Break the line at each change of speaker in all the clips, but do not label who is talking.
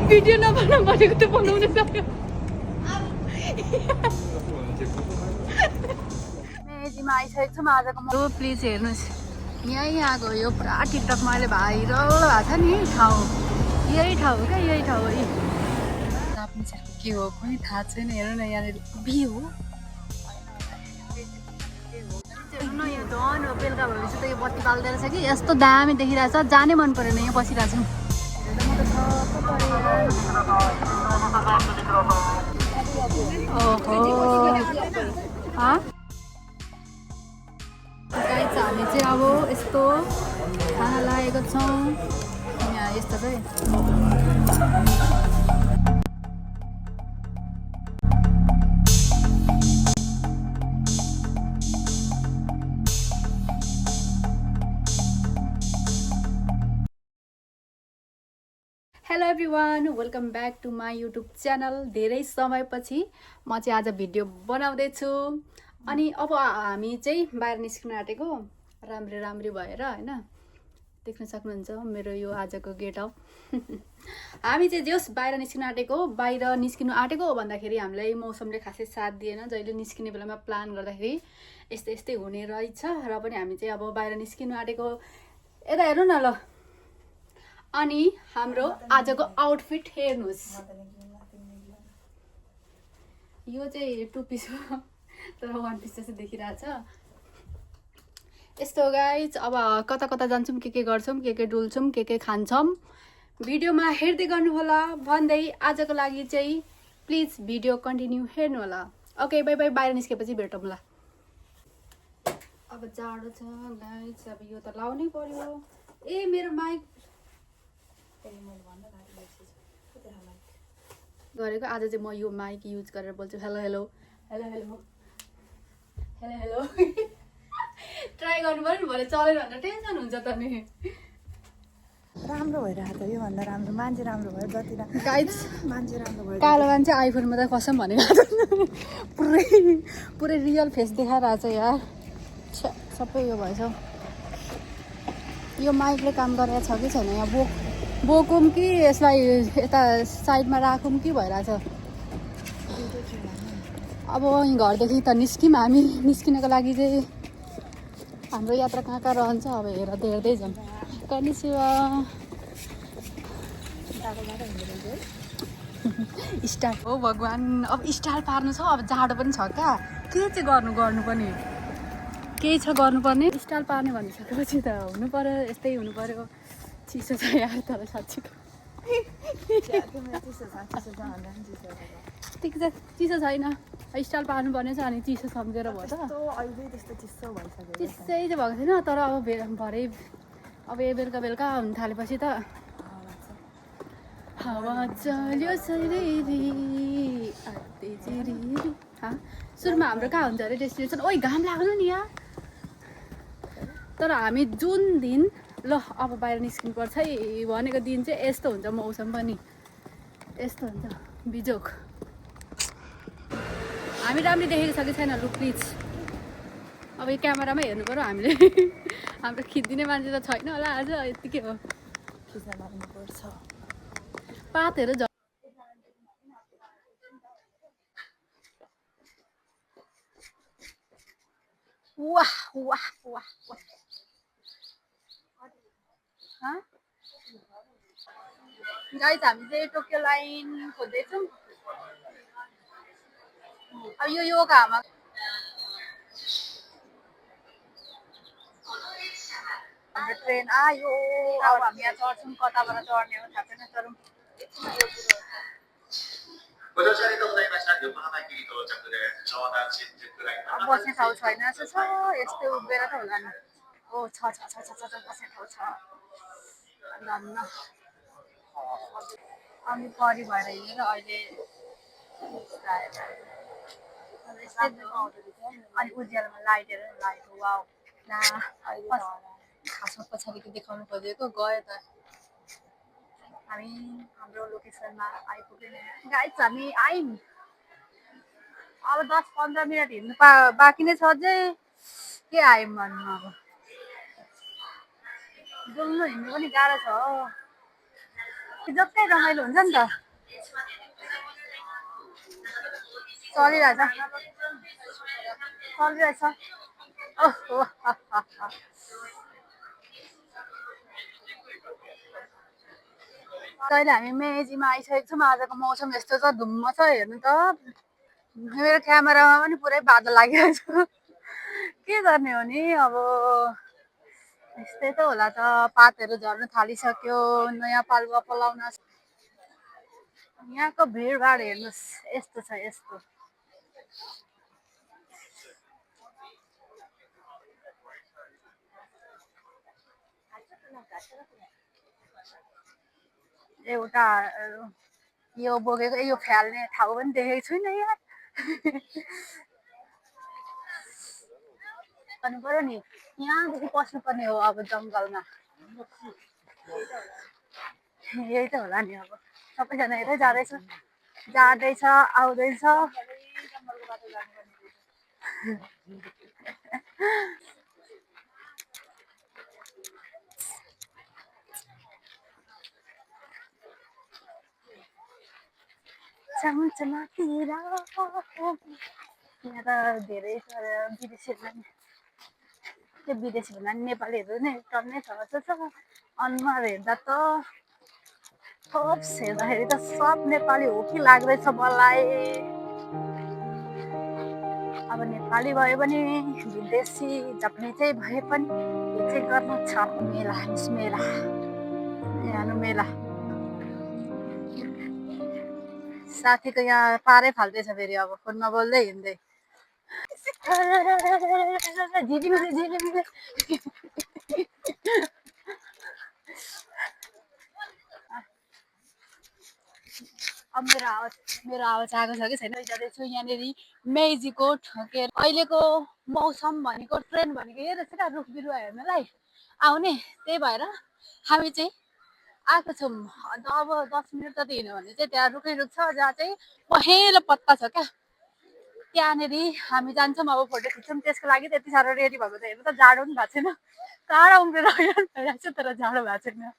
Video नबनाउनु भनेको त बनाउन सक्यो मेजीमा आइसकेको छौँ आजको म प्लिज हेर्नुहोस् यहाँको यो पुरा टिकटकमा अहिले भाइरल भएको छ नि ठाउँ यही ठाउँ क्या यही ठाउँ हो के हो खोइ थाहा छैन हेर्नु न यहाँनिर भ्यू यो धन हो बेलुका भएपछि त यो बत्ती बाल्दै रहेछ कि यस्तो दामी देखिरहेछ जानै मन परेन यहाँ बसिरहेको छु हामी चाहिँ अब यस्तो खाना लागेको छौँ यहाँ यस्तो चाहिँ hello everyone welcome back to my YouTube channel धेरै समयपछि म चाहिँ आज भिडियो बनाउँदैछु अनि अब हामी चाहिँ बाहिर निस्किन आँटेको राम्री भएर होइन देख्न सक्नुहुन्छ मेरो यो आजको गेटअप हामी चाहिँ जस बाहिर निस्किन आँटेको बाहिर निस्किनु आँटेको हो भन्दाखेरि हामीलाई मौसमले खासै साथ दिएन जहिले निस्किने बेलामा प्लान गर्दाखेरि यस्तै हुने रहेछ र पनि हामी चाहिँ अब बाहिर निस्किनु आँटेको यता हेर्नु न ल अनि हाम्रो आजको आउटफिट हेर्नुहोस् यो चाहिँ 2 पिस हो तर 1 पिस जस्तो देखिरहेछ यस्तो गाइज अब कता जान्छौँ के गर्छौँ के डुल्छौँ के खान्छौँ भिडियोमा हेर्दै गर्नु होला भन्दै आजको लागि चाहिँ प्लिज भिडियो कन्टिन्यू हेर्नु होला ओके बाइ बाइ बाहिर निस्केपछि भेटौँ ल अब जाडो छ गाइज अब यो त लाउनै पर्यो ए मेरो माइक गरेको आज चाहिँ म यो माइक युज गरेर बोल्छु hello hello hello hello hello hello try गर्नु पर्यो नि भरे चलेन भनेर टेन्सन हुन्छ त नि
राम्रो भइरहेको छ योभन्दा राम्रो मान्छे राम्रो भयो जति
गाइज
मान्छे राम्रो भयो
कालो मान्छे आइफोनमा त कसम भनेको पुरै रियल फेस देखाइरहेछ यार सबै यो भएछ यो माइकले काम गरेको छ कि छैन यहाँ बोकौँ कि यसलाई यता साइडमा राखौँ कि भइरहेछ अब यहीँ घरदेखि त निस्क्यौँ हामी निस्किनको लागि चाहिँ हाम्रो यात्रा कहाँ रहन्छ अब हेर्दै जाउँ कनिसिवा स्टार हो भगवान् अब स्टार पार्नु छ अब जाडो पनि छ क्या के चाहिँ गर्नु पनि केही छ गर्नुपर्ने स्टाइल पार्ने भनिसकेपछि त हुनु पर्यो यस्तै हुनु पर्यो चिसो छ यार तर साँच्चीको चिसो छैन स्टाइल पार्नु पर्ने छ अनि चिसो सम्झेर भयो त चिसै चाहिँ भएको छैन तर अब भरे अब यो बेलुका हुन थालेपछि त हावा चल्यो सुरुमा हाम्रो कहाँ हुन्छ अरे डेस्टिनेसन ओइ घाम लाग्नु नि यहाँ तर हामी जुन दिन ल अब बाहिर निस्किनु पर्छ है भनेको दिन चाहिँ यस्तो हुन्छ मौसम पनि यस्तो हुन्छ बिजोक हामी राम्ररी देखेको छ कि छैन लु प्लिज अब यो क्यामेरामै हेर्नु पर्यो हामीले हाम्रो खिचिदिने मान्छे त छैन होला आज यत्तिकै हो
खिच्न लाग्नुपर्छ
पातहरू वाह वाह वाह गाइज हामी चाहिँ टोकियो लाइन खोज्दैछौँ अब यो घाममा हाम्रो ट्रेन आयो अब हामी यहाँ चढ्छौँ कताबाट चढ्ने हो थाहा छैन तर बस्ने ठाउँ छैन जस्तो छ यस्तै उभिएर त होला नि ओ छ बस्ने ठाउँ छ धन्न अनि परि भएर हिँडेर अहिले अनि उज्यालोमा लाइटहरू लागेको वाउ खासमा पछाडिको देखाउनु खोजेको गयो त हामी हाम्रो लोकेसनमा आइपुग्यौँ गाइस हामी आयौँ अब 10-15 मिनट हिँड्नु बाँकी नै छ अझै के आयौँ भन्नु अब डुल्नु हिँड्नु पनि गाह्रो छ जस्तै रमाइलो हुन्छ नि त चलिरहेछ चलिरहेछ ओहो अहिले हामी मेजीमा आइसकेको छौँ आजको मौसम यस्तो छ धुम्म छ हेर्नु त मेरो क्यामेरामा पनि पुरै बादल लागिरहेको छ के गर्ने हो नि अब यस्तै त होला त पातहरू झर्नु थालिसक्यो नयाँ पालुवा पलाउन यहाँको भिडभाड हेर्नुहोस् यस्तो छ यस्तो एउटा यो बोकेको यो फ्याल्ने ठाउँ पनि देखेको छुइनँ यार पर्यो नि यहाँदेखि पस्नुपर्ने हो अब जङ्गलमा यही त होला नि अब सबैजना यतै जाँदैछ आउँदैछ चमचमातिर यहाँ त धेरै विदेशीहरूलाई त्यो विदेशी भन्दा पनि नेपालीहरू नै टन्नै छ जस्तो छ अनुहार हेर्दा त थप हेर्दाखेरि त सब नेपाली हो कि लाग्दैछ मलाई अब नेपाली भए पनि विदेशी जापानिजै भए पनि यो चाहिँ गर्नु छ मेला मेला यहाँ मेला साथीको यहाँ पारै फाल्दैछ फेरि अब फोनमा बोल्दै हिँड्दै झिलिमिली झिलिमिली अब मेरो आवाज आएको छ कि छैन जाँदैछु यहाँनिर मेजीको ठोकेर अहिलेको मौसम भनेको ट्रेन भनेको यही रहेछ क्या रुख बिरुवा हेर्नलाई आउने त्यही भएर हामी चाहिँ आएको छौँ अब 10 मिनट जति हिँड्यो भने चाहिँ त्यहाँ रुखै रुख छ जहाँ चाहिँ पहेँलो पत्ता छ क्या त्यहाँनिर हामी जान्छौँ अब फोटो खिच्छौँ त्यसको लागि त्यति साह्रो रेडी भएको छ हेर्नु त जाडो पनि भएको छैन टाढा उम्रेर भइरहेको छ तर जाडो भएको छैन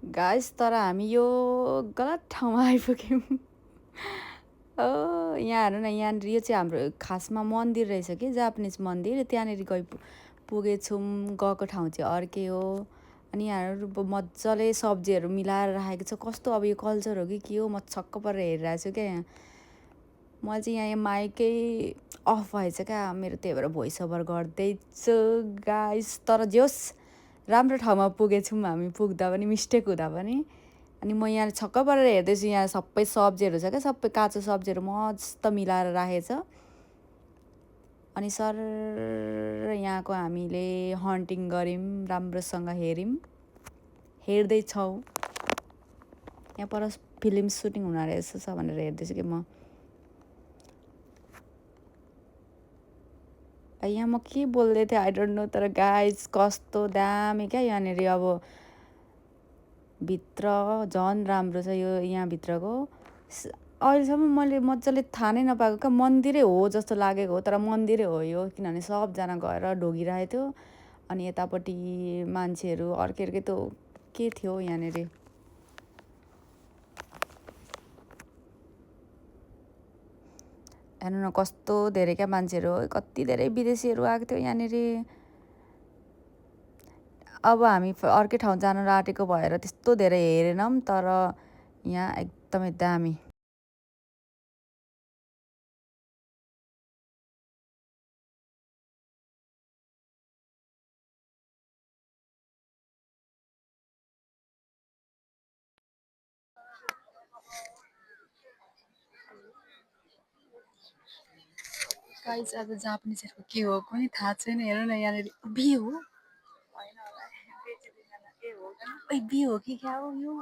गाइस तर हामी यो गलत ठाउँमा आइपुग्यौँ यहाँ हेर्नु न यहाँनिर यो चाहिँ हाम्रो खासमा मन्दिर रहेछ कि जापानिज मन्दिर त्यहाँनिर पुगेछौँ गएको ठाउँ चाहिँ अर्कै हो अनि यहाँहरू मजाले सब्जीहरू मिलाएर राखेको छ कस्तो अब यो कल्चर हो कि के हो म छक्क परेर हेरिरहेको छु क्या यहाँ मैले चाहिँ यहाँ माइकै अफ भएछ क्या मेरो त्यही भएर भोइस ओभर गर्दैछु गाइस तर जे होस् राम्रो ठाउँमा पुगेछौँ हामी पुग्दा पनि मिस्टेक हुँदा पनि अनि म यहाँ छक्क परेर हेर्दैछु यहाँ सबै सब्जीहरू छ क्या सबै काँचो सब्जीहरू मस्त मिलाएर राखेछ अनि सर यहाँको हामीले हन्टिङ गऱ्यौँ राम्रोसँग हेर्दैछौँ यहाँ पर फिल्म सुटिङ हुन रहेछ भनेर हेर्दैछु कि म यहाँ म के बोल्दै थिएँ आई डोन्ट नो तर गाइस कस्तो दामी क्या यहाँनिर अब भित्र झन् राम्रो छ यो यहाँभित्रको अहिलेसम्म मैले मजाले थाहा नै नपाएको क्या मन्दिरै हो जस्तो लागेको हो तर मन्दिरै हो यो किनभने सबजना गएर ढोगिरहेको थियो अनि यतापट्टि मान्छेहरू अर्कै अर्कै त के थियो यहाँनिर हेर्नु न कस्तो धेरै क्या मान्छेहरू कति धेरै विदेशीहरू आएको थियो यहाँनिर अब हामी अर्कै ठाउँ जान आँटेको भएर त्यस्तो धेरै हेरेनौँ तर यहाँ एकदमै दामी गाइस अब जापानिजहरूको के हो कुनै थाहा छैन हेर्नु न यहाँनिर बिहे हो बिहे हो कि क्या हो यो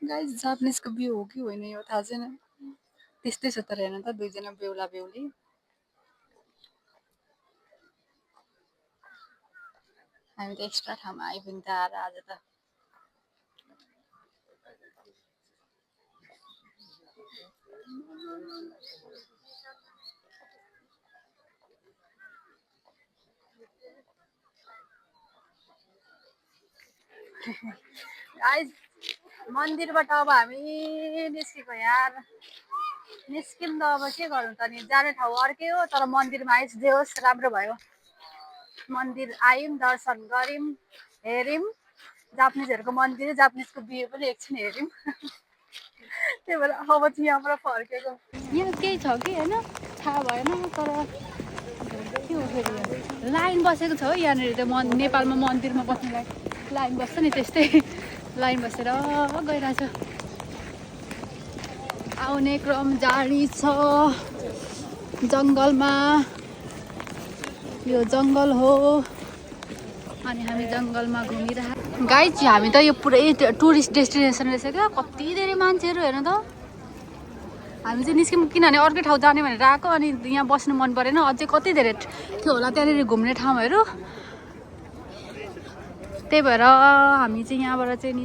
गाइस जापानिजको बिहे हो कि होइन यो थाहा छैन त्यस्तै छ तर हेर्नु त दुईजना बेहुला बेहुली हामी त एक्स्ट्रा ठाउँमा आइपुग्नु त आज त गाइस मन्दिरबाट अब हामी निस्केको यार निस्किम त अब के गर्नु त नि जाने ठाउँ अर्कै हो तर मन्दिरमा आइस जे होस् राम्रो भयो मन्दिर आयौँ दर्शन गऱ्यौँ हेऱ्यौँ जापानिजहरूको मन्दिर जापानिजको बिहे पनि एकछिन हेऱ्यौँ त्यही भएर अब चाहिँ यहाँबाट फर्केको यहाँ केही छ कि होइन थाहा भएन तर के हो फेरि लाइन बसेको छ हो यहाँनिर त नेपालमा मन्दिरमा बस्नुलाई लाइन बस्छ नि त्यस्तै लाइन बसेर गइरहेछ आउने क्रम जारी छ जङ्गलमा यो जङ्गल हो अनि हामी जङ्गलमा घुमिरहेको गाइड चाहिँ हामी त यो पुरै टुरिस्ट डेस्टिनेसन रहेछ क्या कति धेरै मान्छेहरू हेर्नु त हामी चाहिँ निस्क्यौँ किनभने अर्कै ठाउँ जाने भनेर आएको अनि यहाँ बस्नु मन परेन अझै कति धेरै थियो होला त्यहाँनिर घुम्ने ठाउँहरू त्यही भएर हामी चाहिँ यहाँबाट चाहिँ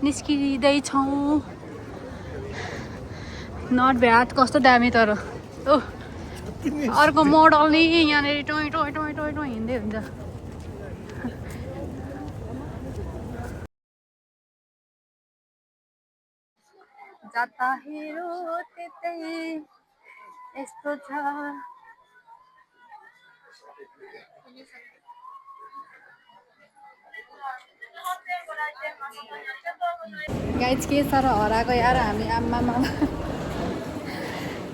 निस्किँदैछौँ नट ब्याड कस्तो दामी तर ओ अर्को मोडल नि यहाँनिर toy toy toy toy toy हिँड्दै हुन्छ जता हेरो त्यतै यस्तो छ गाइज के साह्रो हराएको यार हामी आम्मामा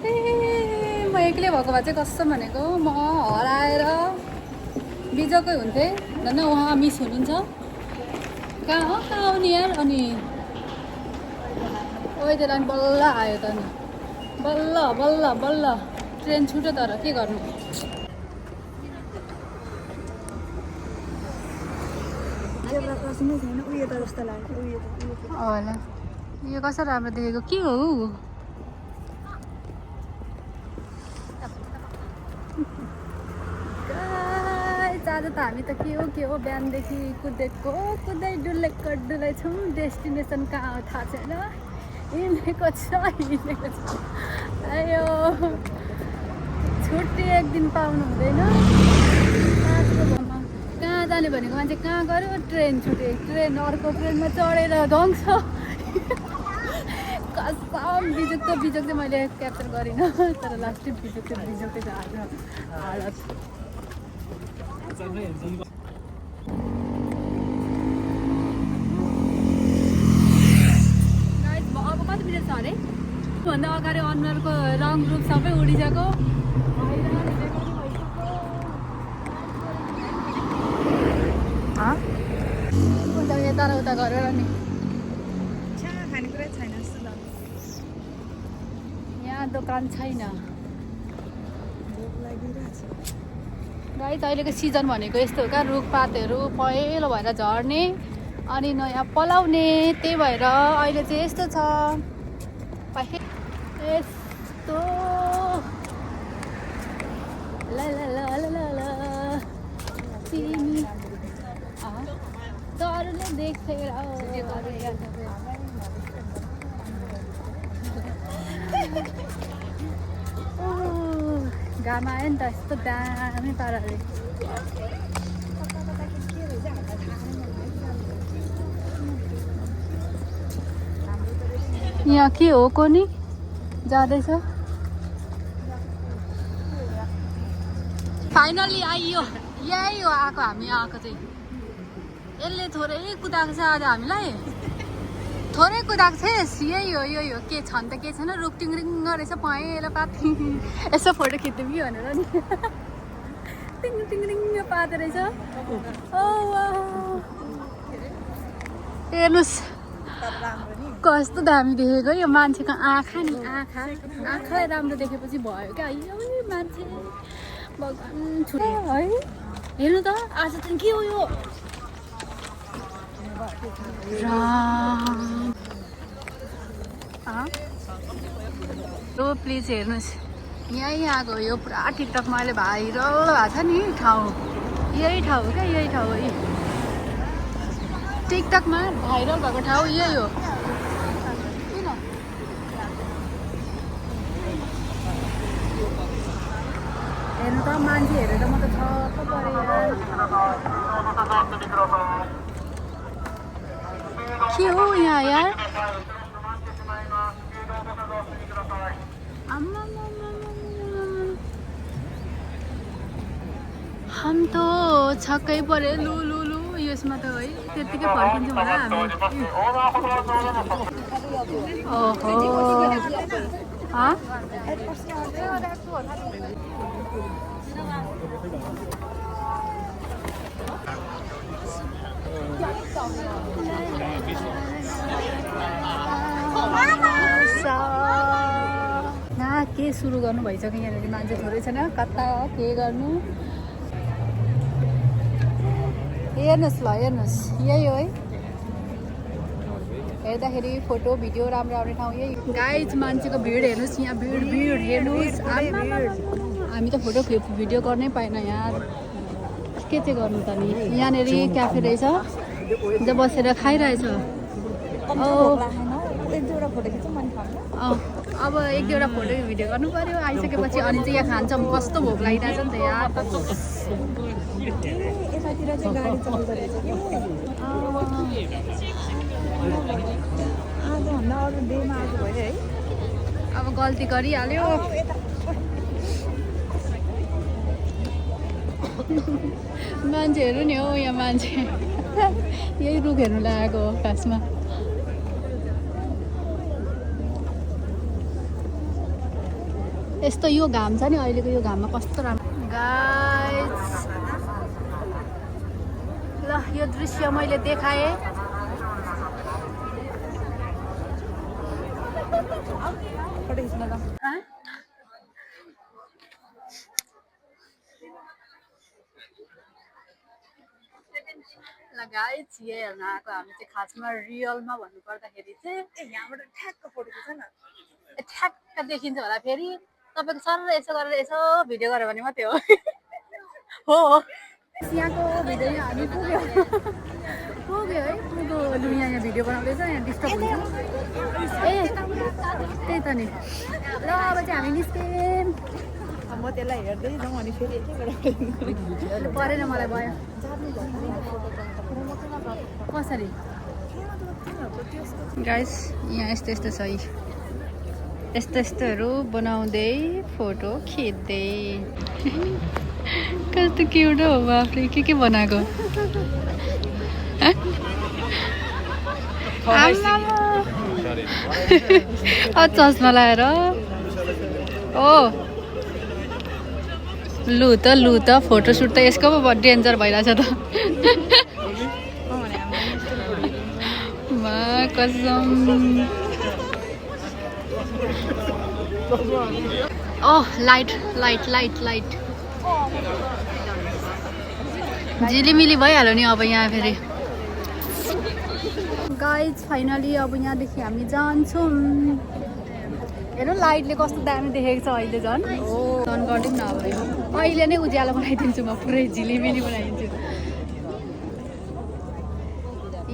ए म एक्लै भएको भए चाहिँ कस्तो भनेको म हराएर बिजोकै हुन्थेँ झन् उहाँ मिस हुनुहुन्छ कहाँ आउने यार अनि ओइदेर अनि बल्ल आयो त नि बल्ल बल्ल बल्ल ट्रेन छुट्यो तर के गर्नु होला यो कस्तो राम्रो देखेको के हो आज त हामी त के हो बिहानदेखि कुदेको कुदै डुलेछौँ डेस्टिनेसन कहाँ हो थाहा छैन हिँडेको छ आयो छुट्टी एक दिन पाउनु हुँदैन कहाँ जाने भनेको मान्छे कहाँ गयो ट्रेन छुट्यो ट्रेन अर्को ट्रेनमा चढेर ध्वंस कसम बिजोक चाहिँ मैले क्याप्चर गरिनँ तर लास्टै बिजोकै छ आज हालत अब कति मिनट छ अरे भन्दा अगाडि अनुहारको रङ रूप सबै उडिसक्यो यता र उता गरेर नि
खानेकुरा छैन
यहाँ दोकान छैन गाइस अहिलेको सिजन भनेको यस्तो हो क्या रुखपातहरू पहेँलो भएर झर्ने अनि नयाँ पलाउने त्यही भएर अहिले चाहिँ यस्तो छ यस्तो तिमी तरुले देखेर घाम आयो नि त यस्तो दामी पाराले यहाँ के हो कोनी जाँदैछ फाइनली आइयो यही हो आएको हामी आएको चाहिँ यसले थोरै कुदाएको छ आज हामीलाई थोरै कुदाएको थिएँ यही हो के छ नि त के छैन रुख टिङ्रिङ रहेछ पहेँलो पाती यसो फोटो खिच्दिउँ कि भनेर नि टिङ्रिङ पाते रहेछ हेर्नुहोस् कस्तो दामी देखेको यो मान्छेको आँखा नि आँखालाई राम्रो देखेपछि भयो क्या यो मान्छे भगवान् छुट्यो है हेर्नु त आज त के हो यो प्लिज हेर्नुहोस् यहीँ आएको यो पुरा टिकटकमा अहिले भाइरल भएको छ नि ठाउँ यही ठाउँ हो क्या यही ठाउँ हो यही टिकटकमा भाइरल भएको ठाउँ यही हो किन हेर्नु त मान्छे हेरेर म त छक्क परेँ यार के हो यहाँ यार हम त छक्कै पऱ्यो लु लु लु यसमा त है त्यत्तिकै फर्किन्छौँ होला हामी ओहो हाँ यहाँ के सुरु गर्नु भइसक्यो यहाँनिर मान्छे थोरै छैन कता के गर्नु हेर्नुहोस् ल हेर्नुहोस् यही हो है हेर्दाखेरि फोटो भिडियो राम्रो आउने ठाउँ यही गाइज मान्छेको भिड हेर्नुहोस् यहाँ भिड भिड हेर्नुहोस् हामी त फोटो भिडियो गर्नै पाएन यार के चाहिँ गर्नु त नि यहाँनिर क्याफे रहेछ जब बसेर खाइरहेछ अब एक दुईवटा फोटो भिडियो गर्नु पर्यो आइसकेपछि अनि चाहिँ यहाँ खान्छौँ कस्तो भोक लागिरहेछ नि त यार अब गल्ती गरिहाल्यो मान्छेहरू नि हो यहाँ मान्छे यही रुख हेर्नु लागेको हो खासमा यस्तो यो घाम छ नि अहिलेको यो घाममा कस्तो राम्रो गाइस ल यो दृश्य मैले देखाएँ गाइस ये हेर्न आएको हामी चाहिँ खासमा रियलमा भन्नुपर्दाखेरि चाहिँ यहाँबाट ठ्याक्क फोटो खिच्छ न ठ्याक्क देखिन्छ होला फेरि तपाईँको सर यसो गरेर यसो भिडियो गर्यो भने मात्रै हो हो यहाँको भिडियो हामी पुग्यो पुग्यो है पुग्यो लु यहाँ भिडियो बनाउँदैछ यहाँ डिस्टर्ब हुन्छ ए त्यही त नि ल अब चाहिँ हामी निस्क्यौँ म त्यसलाई हेर्दै जाउँ अनि फेरि परेन मलाई भयो कसरी गाइस यहाँ यस्तो यस्तो छ यस्तो यस्तोहरू बनाउँदै फोटो खिच्दै कस्तो क्युट हो बाफले के बनाएको चस्मा लगाएर ओ लु त फोटोसुट त यसको पो डेन्जर भइरहेछ त कसम ओह लाइट लाइट लाइट लाइट झिलिमिली भइहाल्यो नि अब यहाँ फेरि गाइज फाइनली अब यहाँदेखि हामी जान्छौँ हेर्नु लाइटले कस्तो दामी देखेको छ अहिले झन् झन् गरिदिउँ न अब अहिले नै उज्यालो बनाइदिन्छु म पुरै झिलिमिली बनाइदिन्छु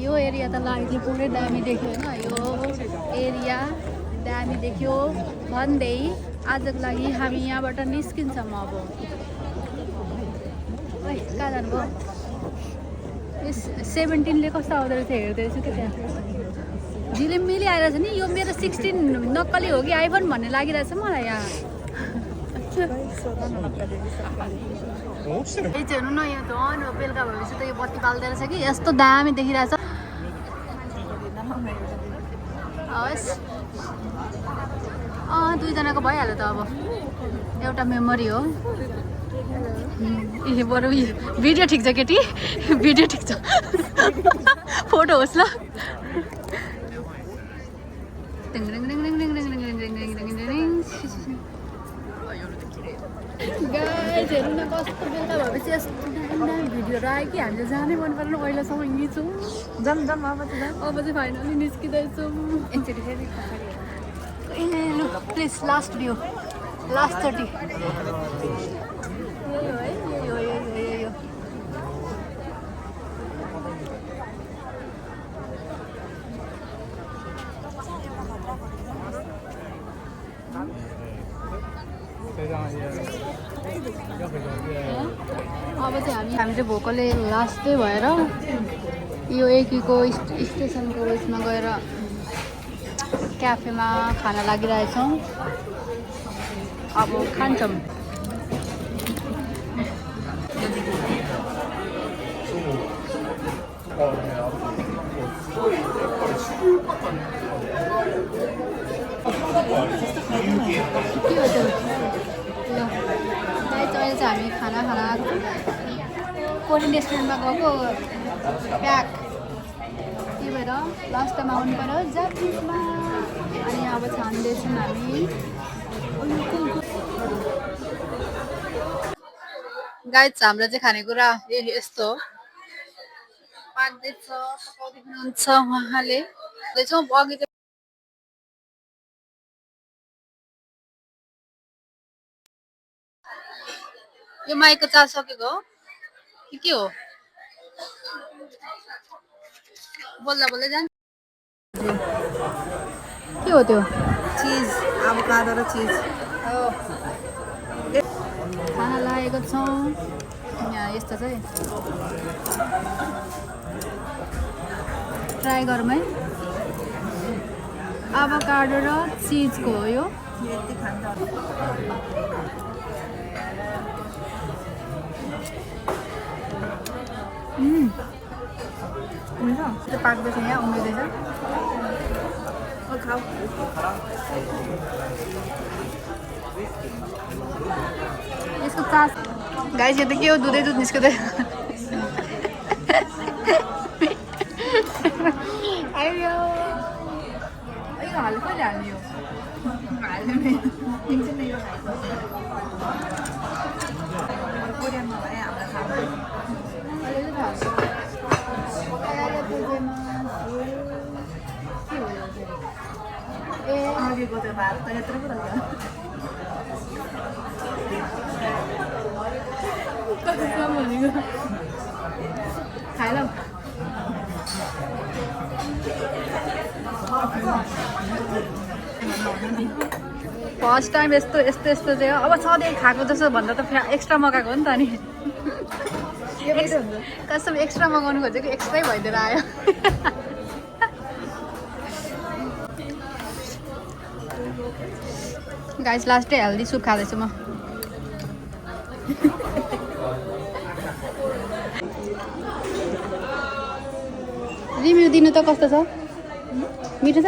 यो एरिया त लाइटले पुरै दामी देख्यो होइन यो एरिया दामी देख्यो भन्दै आजको लागि हामी यहाँबाट निस्किन्छौँ अब कहाँ जानुभयो यस 17ले कस्तो आउँदो रहेछ हेर्दै छु त त्यहाँ झिलिमिली आइरहेछ नि यो मेरो 16 नक्कली हो कि आइफोन भन्ने लागिरहेछ मलाई यहाँ हेर्नु न यो झन् बेलुका भएपछि त यो बत्ती बाल्दै रहेछ कि यस्तो दामी देखिरहेछ हवस् दुईजनाको भइहाल्यो त अब एउटा मेमोरी हो ए बरु भिडियो ठिक छ केटी भिडियो ठिक छ फोटो होस् ल गाइस हेर्नु न कस्तो बेलुका भएपछि यस्तो दामी भिडियोहरू आयो कि हामीले जानै मन परेन अहिलेसम्म हिँड्छौँ
जाम अब
चाहिँ फाइनली निस्किँदैछौँ एकचोटि फेरि ए लु प्लिज लास्ट भ्यू लास्ट चोटि यही हो है यही हो अब चाहिँ हामी चाहिँ भोकले लास्टै भएर यो एकीको स्टेसनको उयसमा गएर क्याफेमा खाना लागिरहेछौँ। अब खान्छौँ। के हो त्यो? ल गाइस अहिले चाहिँ हामी खाना कोरियन रेस्टुरेन्टमा गएको प्याक त्यही भएर लास्ट टाइम आउनु पऱ्यो जापानिजमा। अनि अब छान्दैछौँ हामी। गाइस हाम्रो चाहिँ खानेकुरा यस्तो हो, पाक्दैछ, पकाउँदै हुनुहुन्छ उहाँले। अघि यो माइकको चार्ज सकेको हो कि के हो? बोल्दा बोल्दै जान्छ। के हो त्यो?
चिज एभोकाडो र चिज
खाना लागेको छौँ यहाँ। यस्तो चाहिँ ट्राई गरौँ है। एभोकाडो र चिजको हो यो।
यति खान्छ हुन्छ
त्यो पाक्दैछ यहाँ, उम्रिँदैछ।
खाऊ
यसको चास गाइस यो त के हो? दुधै दुध निस्किँदै। आयो यो हल्काले हाल्ने यो
हाल्यो नि एकछिन यो कोरियनमा भए हामीलाई थाहा भयो।
अलिअलि थाहा छ। ए
अघिको त्यो भात त यत्रो पो रहेछ।
कम भनेको खाएन। फर्स्ट टाइम यस्तो चाहिँ हो। अब सधैँ खाएको जस्तो भन्दा त एक्स्ट्रा मगाएको हो नि त। अनि कसम एक्स्ट्रा मगाउनु खोजेको एक्स्ट्रै भइदिएर आयो। गाइस लास्टै हेल्दी सुप खाँदैछु म। रिभ्यू दिनु त कस्तो छ? मिठो छ?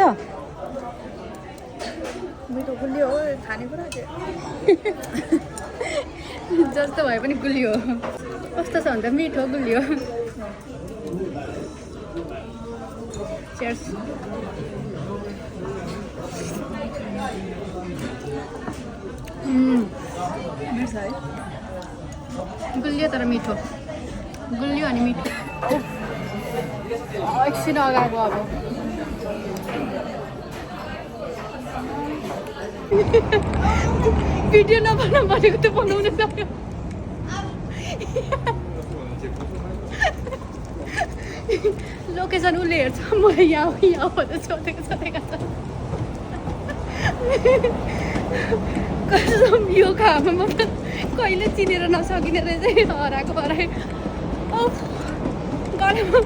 मिठो गुलियो हो खानेकुरा चाहिँ।
जस्तो भए पनि गुलियो। कस्तो छ भने त मिठो गुलियो। चेयर्स।
मिठो छ है।
गुलियो तर मिठो। गुलियो अनि मिठो। एकछिन अगाएको अब भिडियो नबनाउनु भनेको त बनाउनु सक्यो। लोकेसन उसले हेर्छ, म यहाँ भनेर सोधेको छ। कसम यो खामा त कहिले चिनेर नसकिने रहेछ। हराएको हरायो। गलामा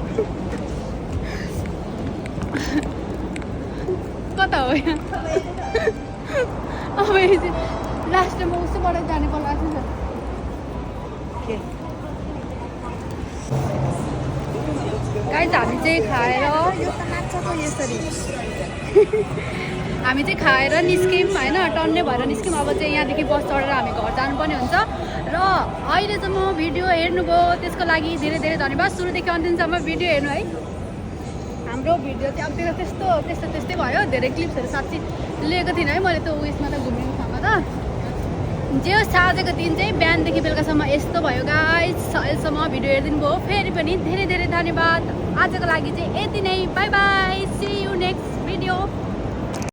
कता हो यहाँ? अब लास्ट टाइम उसैबाट जाने कल लाग्छ नि त। गाइस हामी चाहिँ खाएर हामी चाहिँ खाएर निस्क्यौँ होइन, टन्ने भएर निस्क्यौँ। अब चाहिँ यहाँदेखि बस चढेर हामी घर जानुपर्ने हुन्छ। र अहिलेसम्म भिडियो हेर्नुभयो त्यसको लागि धेरै धेरै धन्यवाद। सुरुदेखि अन्तिमसम्म भिडियो हेर्नु है। हाम्रो भिडियो चाहिँ अब त्यस्तै भयो। धेरै क्लिप्सहरू साँच्ची लिएको थिइनँ है मैले त्यो उयसमा त घुम्ने ठाउँमा त। जे होस् आजको दिन चाहिँ बिहानदेखि बेलुकासम्म यस्तो भयो गाइस। अहिलेसम्म भिडियो हेरिदिनु भयो फेरि पनि धेरै धेरै धन्यवाद। आजको लागि चाहिँ यति नै। Bye bye, see you next video.